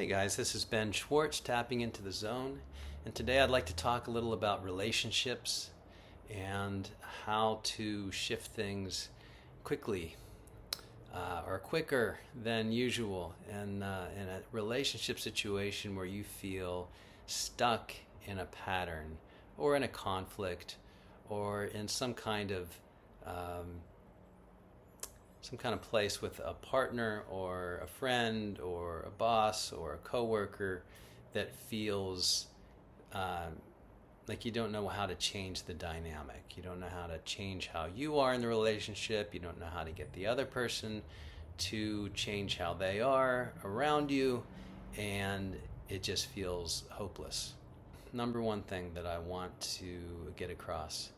Hey guys, this is Ben Schwartz tapping into the zone, and today I'd like to talk a little about relationships and how to shift things quickly or quicker than usual in a relationship situation where you feel stuck in a pattern or in a conflict or in um, some kind of place with a partner or a friend or a boss or a coworker that feels like you don't know how to change the dynamic. You don't know how to change how you are in the relationship. You don't know how to get the other person to change how they are around you, and it just feels hopeless. Number one thing that I want to get across: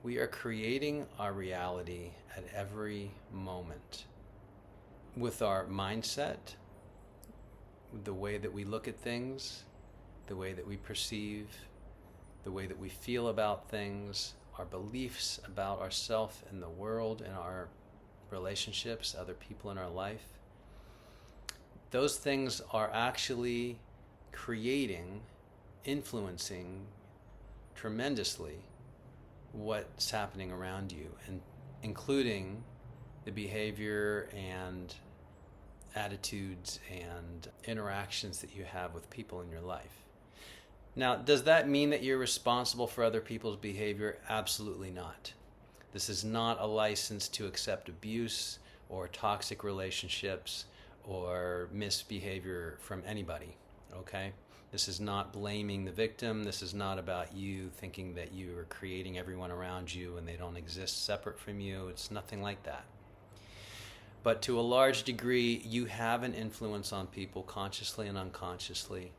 we are creating our reality at every moment with our mindset, the way that we look at things, the way that we perceive, the way that we feel about things, our beliefs about ourselves and the world and our relationships, other people in our life. Those things are actually creating, influencing tremendously what's happening around you, and including the behavior and attitudes and interactions that you have with people in your life. Now, does that mean that you're responsible for other people's behavior? Absolutely not. This is not a license to accept abuse or toxic relationships or misbehavior from anybody, okay? This is not blaming the victim. This is not about you thinking that you are creating everyone around you and they don't exist separate from you. It's nothing like that. But to a large degree, you have an influence on people consciously and unconsciously.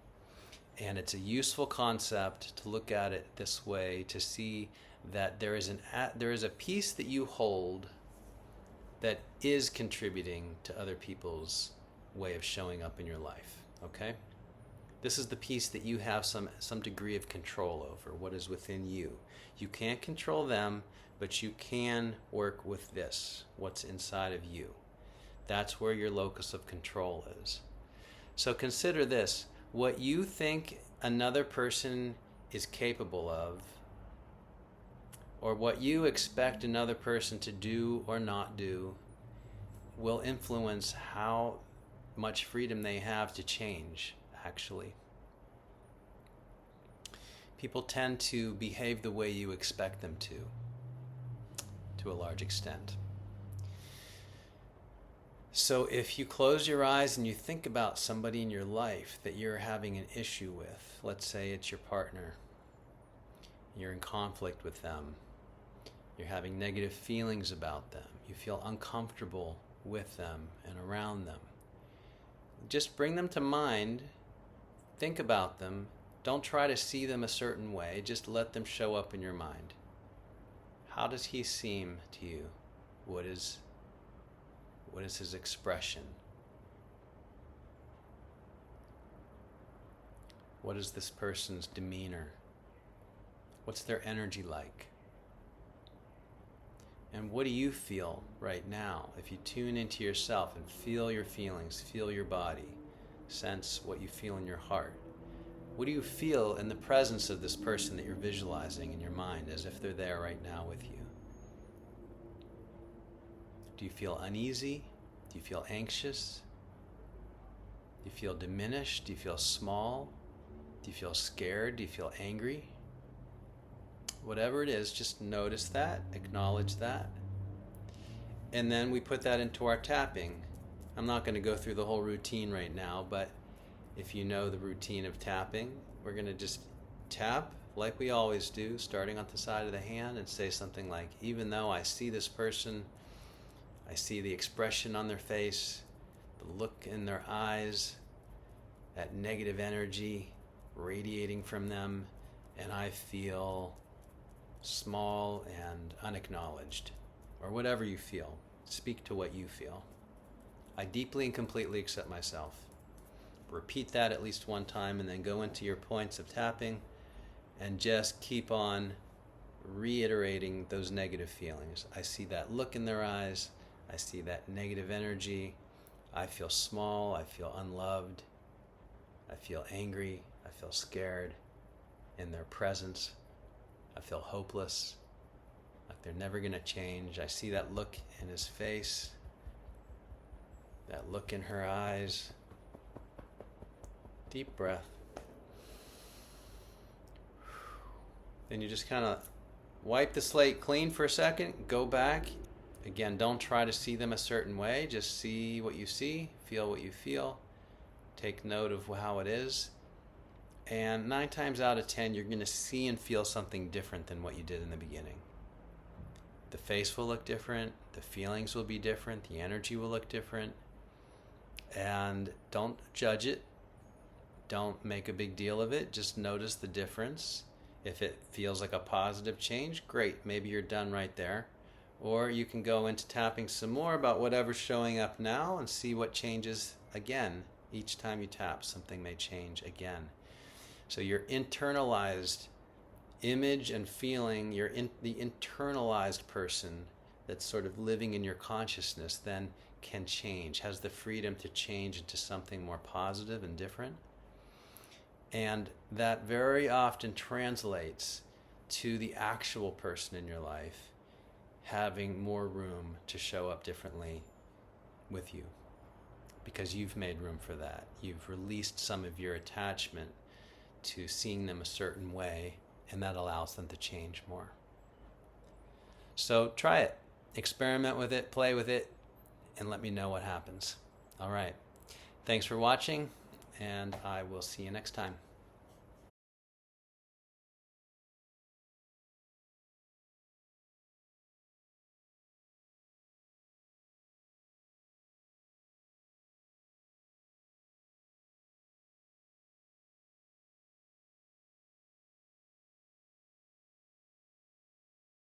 And it's a useful concept to look at it this way, to see that there is a piece that you hold that is contributing to other people's way of showing up in your life, okay? This is the piece that you have some degree of control over, what is within you. You can't control them, but you can work with this, what's inside of you. That's where your locus of control is. So consider this: what you think another person is capable of, or what you expect another person to do or not do, will influence how much freedom they have to change, actually. People tend to behave the way you expect them to a large extent. So if you close your eyes and you think about somebody in your life that you're having an issue with, let's say it's your partner, you're in conflict with them, you're having negative feelings about them, you feel uncomfortable with them and around them, just bring them to mind, think about them. Don't try to see them a certain way, just let them show up in your mind. How does he seem to you? What is his expression? What is this person's demeanor? What's their energy like? And what do you feel right now? If you tune into yourself and feel your feelings, feel your body, sense what you feel in your heart. What do you feel in the presence of this person that you're visualizing in your mind as if they're there right now with you? Do you feel uneasy? Do you feel anxious? Do you feel diminished? Do you feel small? Do you feel scared? Do you feel angry? Whatever it is, just notice that, acknowledge that. And then we put that into our tapping. I'm not going to go through the whole routine right now, but if you know the routine of tapping, we're going to just tap like we always do, starting on the side of the hand, and say something like, even though I see this person, I see the expression on their face, the look in their eyes, that negative energy radiating from them, and I feel small and unacknowledged, or whatever you feel. Speak to what you feel. I deeply and completely accept myself. Repeat that at least one time, and then go into your points of tapping and just keep on reiterating those negative feelings. I see that look in their eyes. I see that negative energy. I feel small. I feel unloved. I feel angry. I feel scared in their presence. I feel hopeless, like they're never going to change. I see that look in his face, that look in her eyes. Deep breath. Then you just kind of wipe the slate clean for a second, go back. Again, don't try to see them a certain way. Just see what you see, feel what you feel. Take note of how it is. And 9 times out of 10, you're going to see and feel something different than what you did in the beginning. The face will look different. The feelings will be different. The energy will look different. And don't judge it. Don't make a big deal of it. Just notice the difference. If it feels like a positive change, great. Maybe you're done right there. Or you can go into tapping some more about whatever's showing up now and see what changes again. Each time you tap, something may change again. So your internalized image and feeling, the internalized person that's sort of living in your consciousness then can change, has the freedom to change into something more positive and different. And that very often translates to the actual person in your life having more room to show up differently with you, because you've made room for that. You've released some of your attachment to seeing them a certain way, and that allows them to change more. So try it, experiment with it, play with it, and let me know what happens. All right. Thanks for watching, and I will see you next time.